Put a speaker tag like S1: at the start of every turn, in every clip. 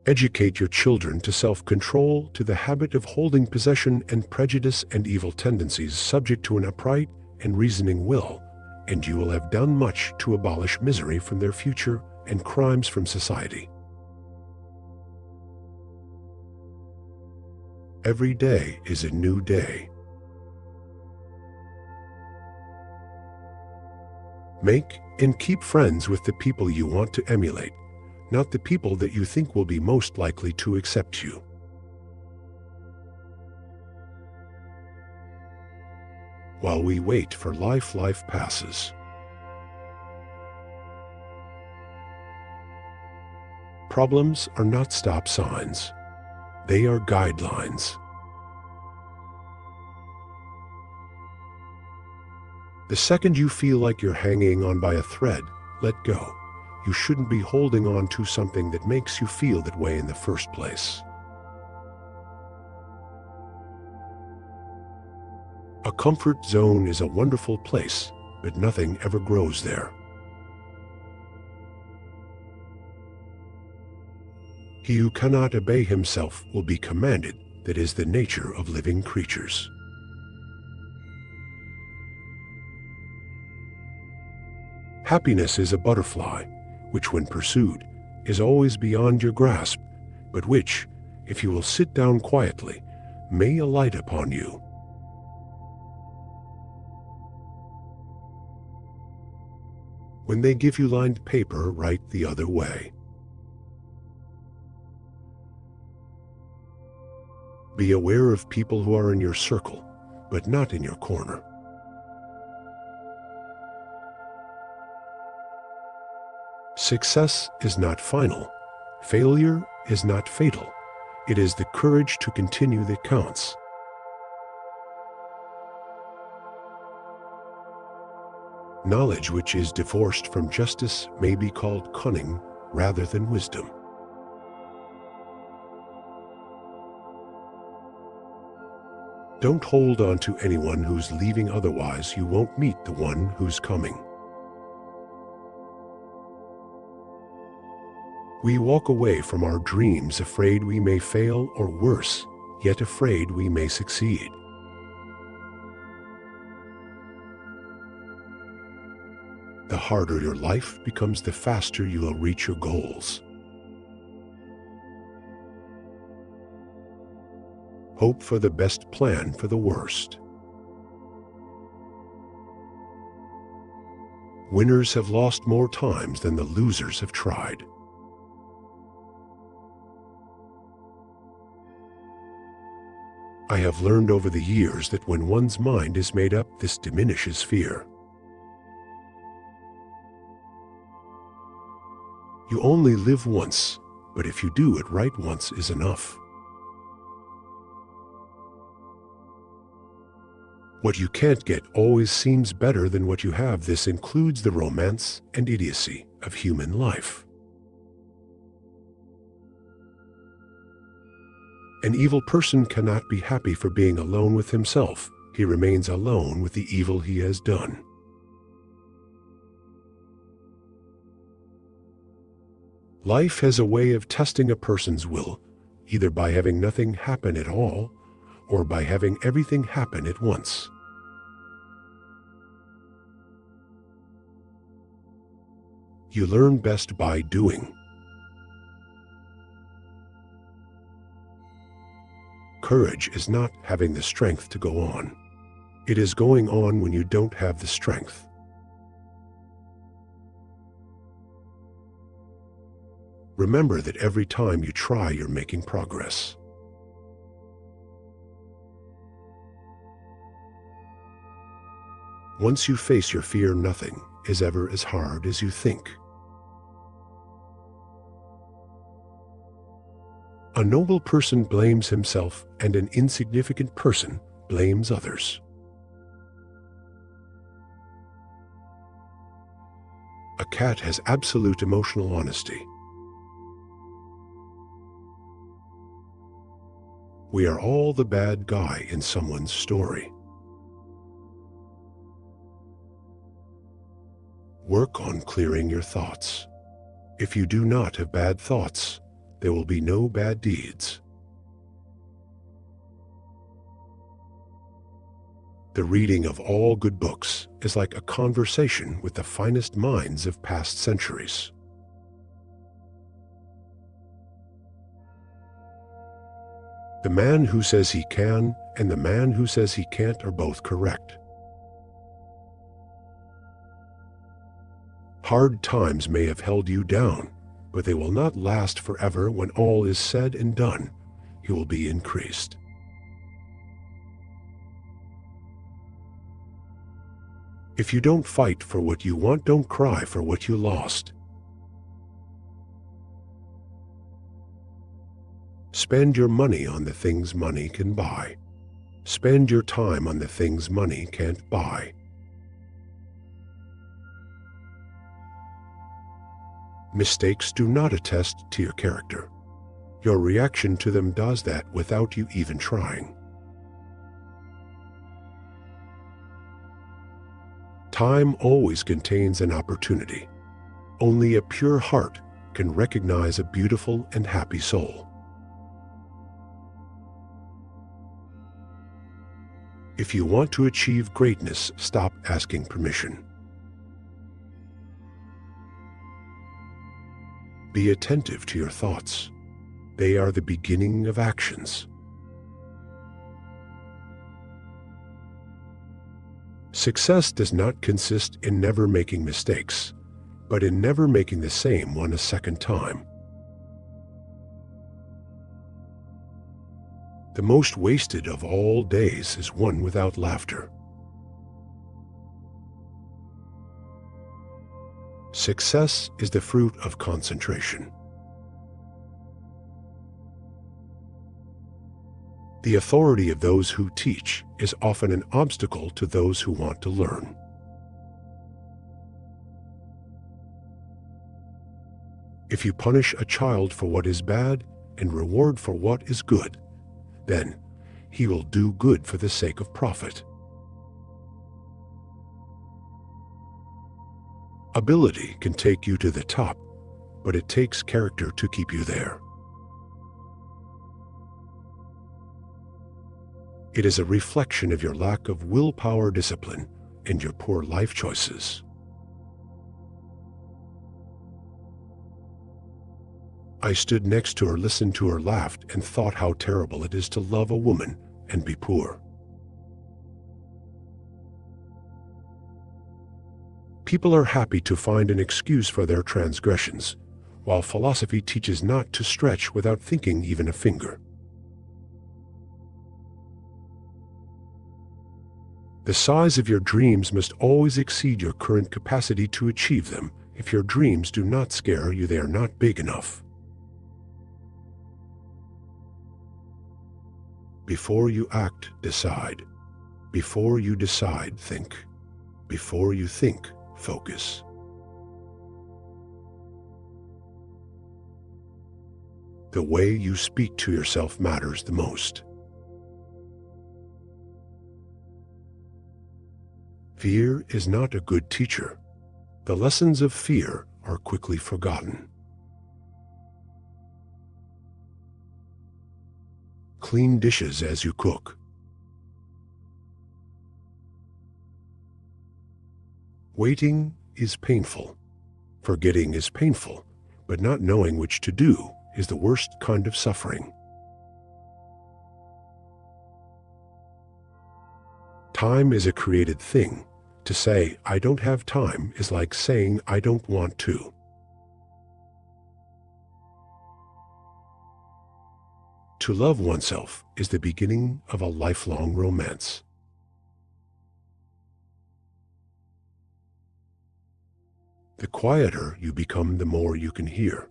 S1: Educate your children to self-control, to the habit of holding possession and prejudice and evil tendencies subject to an upright and reasoning will, and you will have done much to abolish misery from their future and crimes from society. Every day is a new day. Make and keep friends with the people you want to emulate, not the people that you think will be most likely to accept you. While we wait for life, life passes. Problems are not stop signs. They are guidelines. The second you feel like you're hanging on by a thread, let go. You shouldn't be holding on to something that makes you feel that way in the first place. A comfort zone is a wonderful place, but nothing ever grows there. He who cannot obey himself will be commanded. That is the nature of living creatures. Happiness is a butterfly, which when pursued is always beyond your grasp, but which, if you will sit down quietly, may alight upon you. When they give you lined paper, write the other way. Be aware of people who are in your circle, but not in your corner. Success is not final. Failure is not fatal. It is the courage to continue that counts. Knowledge which is divorced from justice may be called cunning rather than wisdom. Don't hold on to anyone who's leaving, otherwise you won't meet the one who's coming. We walk away from our dreams afraid we may fail, or worse, yet afraid we may succeed. The harder your life becomes, the faster you will reach your goals. Hope for the best, plan for the worst. Winners have lost more times than the losers have tried. I have learned over the years that when one's mind is made up, this diminishes fear. You only live once, but if you do it right, once is enough. What you can't get always seems better than what you have. This includes the romance and idiocy of human life. An evil person cannot be happy for being alone with himself. He remains alone with the evil he has done. Life has a way of testing a person's will, either by having nothing happen at all, or by having everything happen at once. You learn best by doing. Courage is not having the strength to go on. It is going on when you don't have the strength. Remember that every time you try, you're making progress. Once you face your fear, nothing is ever as hard as you think. A noble person blames himself, and an insignificant person blames others. A cat has absolute emotional honesty. We are all the bad guy in someone's story. Work on clearing your thoughts. If you do not have bad thoughts, there will be no bad deeds. The reading of all good books is like a conversation with the finest minds of past centuries. The man who says he can and the man who says he can't are both correct. Hard times may have held you down, but they will not last forever. When all is said and done, you will be increased. If you don't fight for what you want, don't cry for what you lost. Spend your money on the things money can buy. Spend your time on the things money can't buy. Mistakes do not attest to your character. Your reaction to them does that without you even trying. Time always contains an opportunity. Only a pure heart can recognize a beautiful and happy soul. If you want to achieve greatness, stop asking permission. Be attentive to your thoughts. They are the beginning of actions. Success does not consist in never making mistakes, but in never making the same one a second time. The most wasted of all days is one without laughter. Success is the fruit of concentration. The authority of those who teach is often an obstacle to those who want to learn. If you punish a child for what is bad and reward for what is good, then he will do good for the sake of profit. Ability can take you to the top, but it takes character to keep you there. It is a reflection of your lack of willpower, discipline, and your poor life choices. I stood next to her, listened to her, laughed, and thought how terrible it is to love a woman and be poor. People are happy to find an excuse for their transgressions, while philosophy teaches not to stretch without thinking even a finger. The size of your dreams must always exceed your current capacity to achieve them. If your dreams do not scare you, they are not big enough. Before you act, decide. Before you decide, think. Before you think, focus. The way you speak to yourself matters the most. Fear is not a good teacher. The lessons of fear are quickly forgotten. Clean dishes as you cook. Waiting is painful. Forgetting is painful, but not knowing which to do is the worst kind of suffering. Time is a created thing. To say, "I don't have time," is like saying, "I don't want to." To love oneself is the beginning of a lifelong romance. The quieter you become, the more you can hear.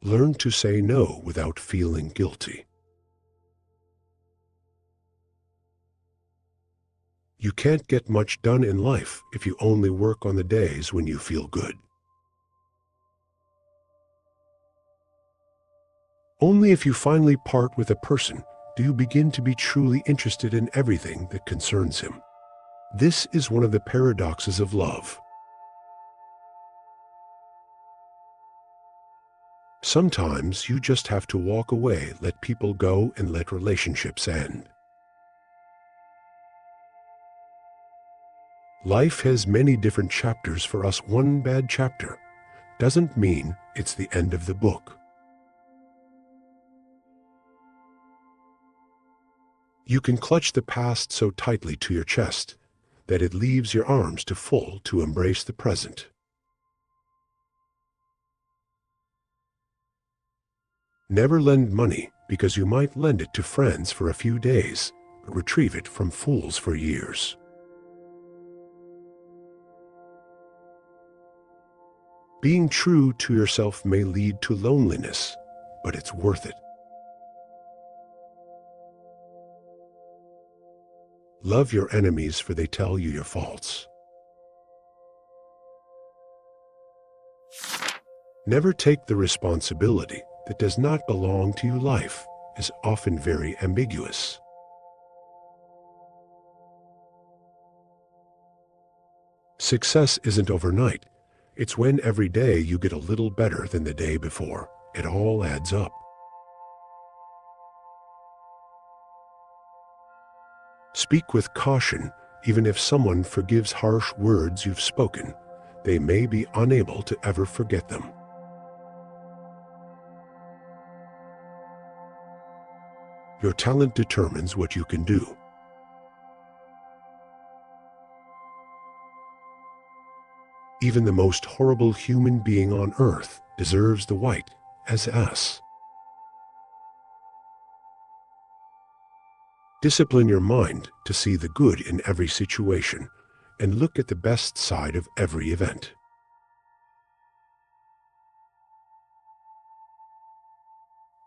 S1: Learn to say no without feeling guilty. You can't get much done in life if you only work on the days when you feel good. Only if you finally part with a person do you begin to be truly interested in everything that concerns him. This is one of the paradoxes of love. Sometimes you just have to walk away, let people go, and let relationships end. Life has many different chapters for us. One bad chapter doesn't mean it's the end of the book. You can clutch the past so tightly to your chest that it leaves your arms too full to embrace the present. Never lend money, because you might lend it to friends for a few days, but retrieve it from fools for years. Being true to yourself may lead to loneliness, but it's worth it. Love your enemies, for they tell you your faults. Never take the responsibility that does not belong to you. Life is often very ambiguous. Success isn't overnight. It's when every day you get a little better than the day before. It all adds up. Speak with caution. Even if someone forgives harsh words you've spoken, they may be unable to ever forget them. Your talent determines what you can do. Even the most horrible human being on earth deserves the white as us. Discipline your mind to see the good in every situation and look at the best side of every event.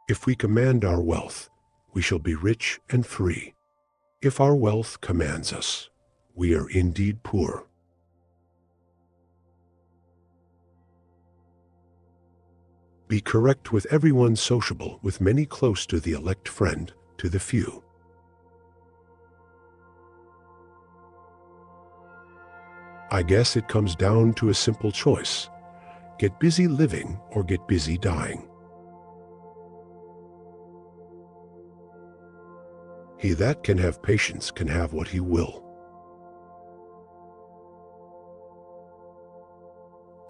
S1: If we command our wealth, we shall be rich and free. If our wealth commands us, we are indeed poor. Be correct with everyone, sociable with many, close to the elect, friend to the few. I guess it comes down to a simple choice: get busy living or get busy dying. He that can have patience can have what he will.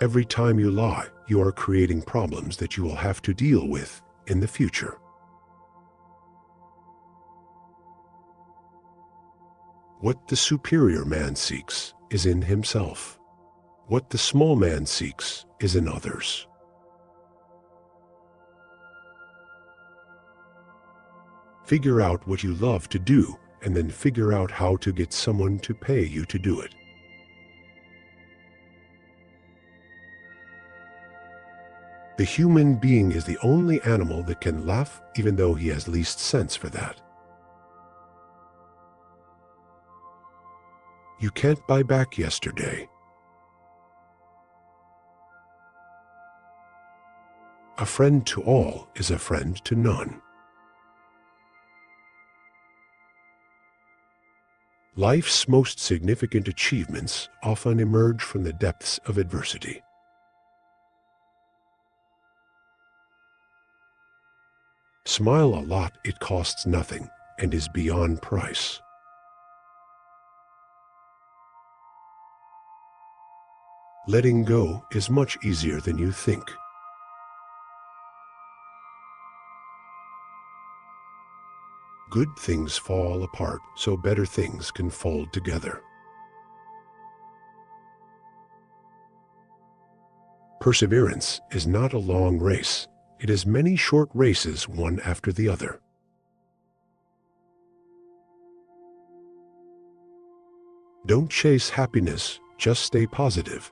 S1: Every time you lie, you are creating problems that you will have to deal with in the future. What the superior man seeks is in himself. What the small man seeks is in others. Figure out what you love to do, and then figure out how to get someone to pay you to do it. The human being is the only animal that can laugh, even though he has least sense for that. You can't buy back yesterday. A friend to all is a friend to none. Life's most significant achievements often emerge from the depths of adversity. Smile a lot, it costs nothing and is beyond price. Letting go is much easier than you think. Good things fall apart so better things can fold together. Perseverance is not a long race. It is many short races, one after the other. Don't chase happiness, just stay positive,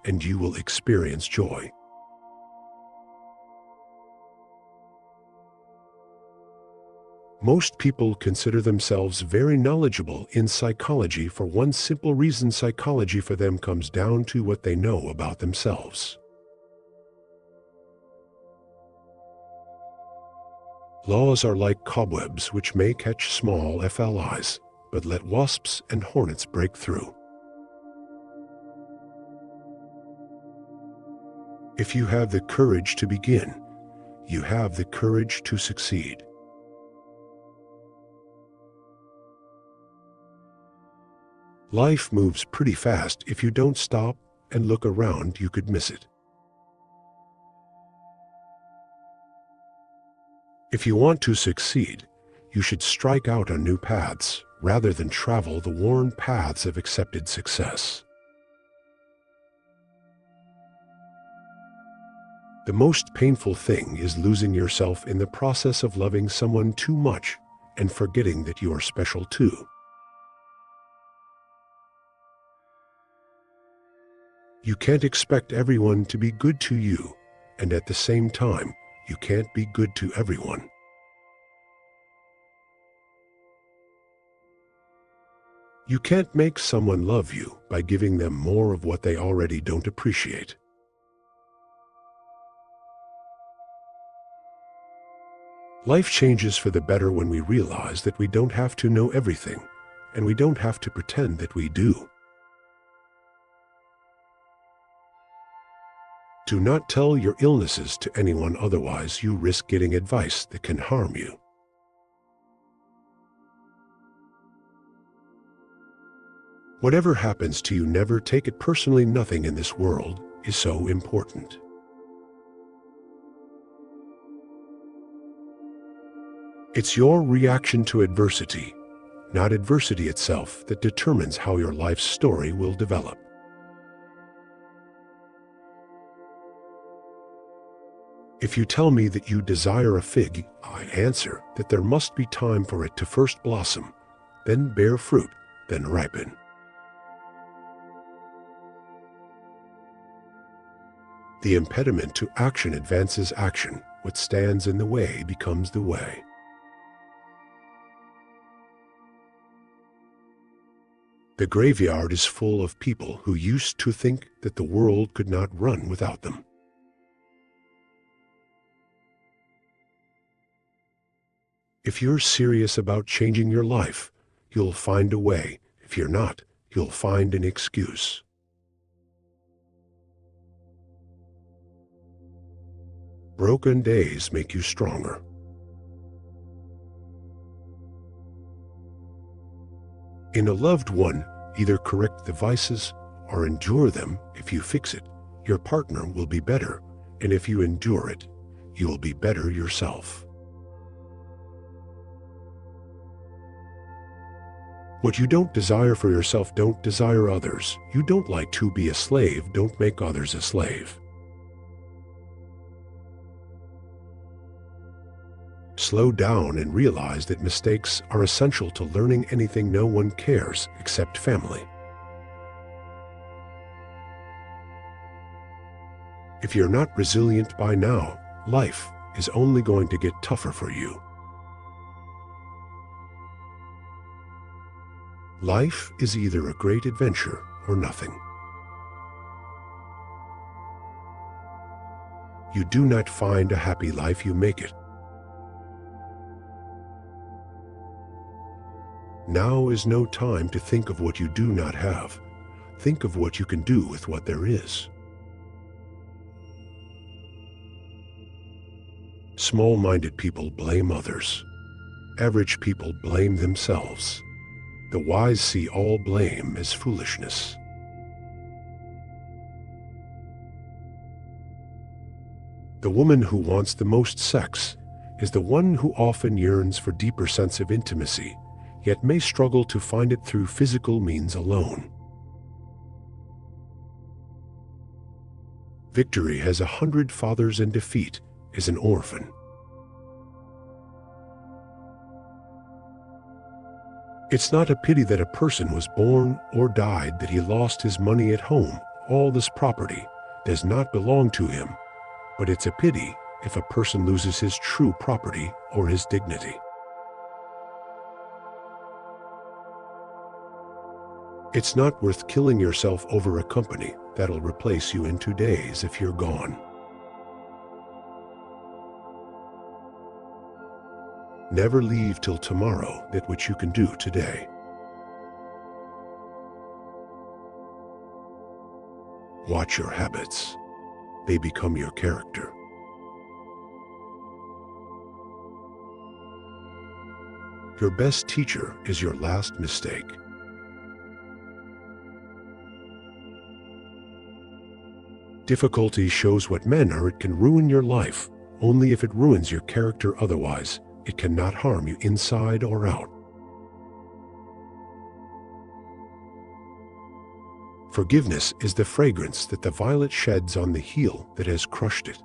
S1: and you will experience joy. Most people consider themselves very knowledgeable in psychology for one simple reason: psychology for them comes down to what they know about themselves. Laws are like cobwebs which may catch small flies, but let wasps and hornets break through. If you have the courage to begin, You have the courage to succeed. Life moves pretty fast. If you don't stop and look around, you could miss it. If you want to succeed, you should strike out on new paths rather than travel the worn paths of accepted success. The most painful thing is losing yourself in the process of loving someone too much and forgetting that you are special too. You can't expect everyone to be good to you, and at the same time, you can't be good to everyone. You can't make someone love you by giving them more of what they already don't appreciate. Life changes for the better when we realize that we don't have to know everything, and we don't have to pretend that we do. Do not tell your illnesses to anyone, otherwise you risk getting advice that can harm you. Whatever happens to you, never take it personally. Nothing in this world is so important. It's your reaction to adversity, not adversity itself, that determines how your life's story will develop. If you tell me that you desire a fig, I answer that there must be time for it to first blossom, then bear fruit, then ripen. The impediment to action advances action. What stands in the way becomes the way. The graveyard is full of people who used to think that the world could not run without them. If you're serious about changing your life, you'll find a way. If you're not, you'll find an excuse. Broken days make you stronger. In a loved one, either correct the vices or endure them. If you fix it, your partner will be better, and if you endure it, you will be better yourself. What you don't desire for yourself, don't desire others. You don't like to be a slave, don't make others a slave. Slow down and realize that mistakes are essential to learning anything. No one cares except family. If you're not resilient by now, life is only going to get tougher for you. Life is either a great adventure or nothing. You do not find a happy life, you make it. Now is no time to think of what you do not have. Think of what you can do with what there is. Small-minded people blame others. Average people blame themselves. The wise see all blame as foolishness. The woman who wants the most sex is the one who often yearns for deeper sense of intimacy, yet may struggle to find it through physical means alone. Victory has 100 fathers and defeat is an orphan. It's not a pity that a person was born or died, that he lost his money at home. All this property does not belong to him, but it's a pity if a person loses his true property or his dignity. It's not worth killing yourself over a company that'll replace you in 2 days if you're gone. Never leave till tomorrow that which you can do today. Watch your habits. They become your character. Your best teacher is your last mistake. Difficulty shows what men are. It can ruin your life only if it ruins your character. Otherwise, it cannot harm you inside or out. Forgiveness is the fragrance that the violet sheds on the heel that has crushed it.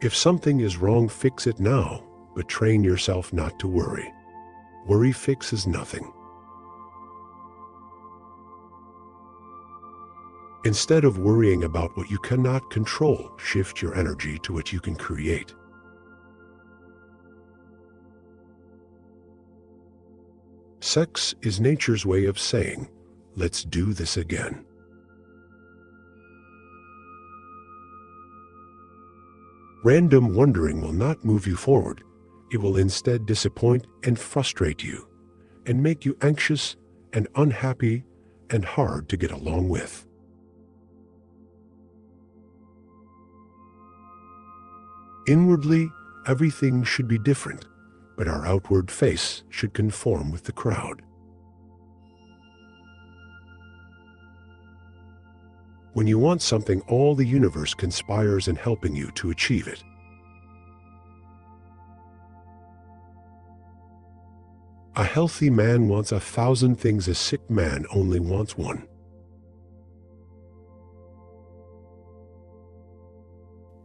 S1: If something is wrong, fix it now, but train yourself not to worry. Worry fixes nothing. Instead of worrying about what you cannot control, shift your energy to what you can create. Sex is nature's way of saying, "Let's do this again." Random wondering will not move you forward. It will instead disappoint and frustrate you, and make you anxious and unhappy and hard to get along with. Inwardly, everything should be different, but our outward face should conform with the crowd. When you want something, all the universe conspires in helping you to achieve it. A healthy man wants 1,000 things. A sick man only wants one.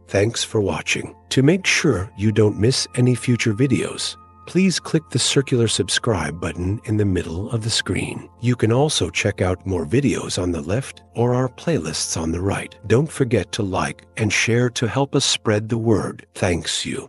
S1: Thanks for watching. To make sure you don't miss any future videos, please click the circular subscribe button in the middle of the screen. You can also check out more videos on the left or our playlists on the right. Don't forget to like and share to help us spread the word. Thanks you.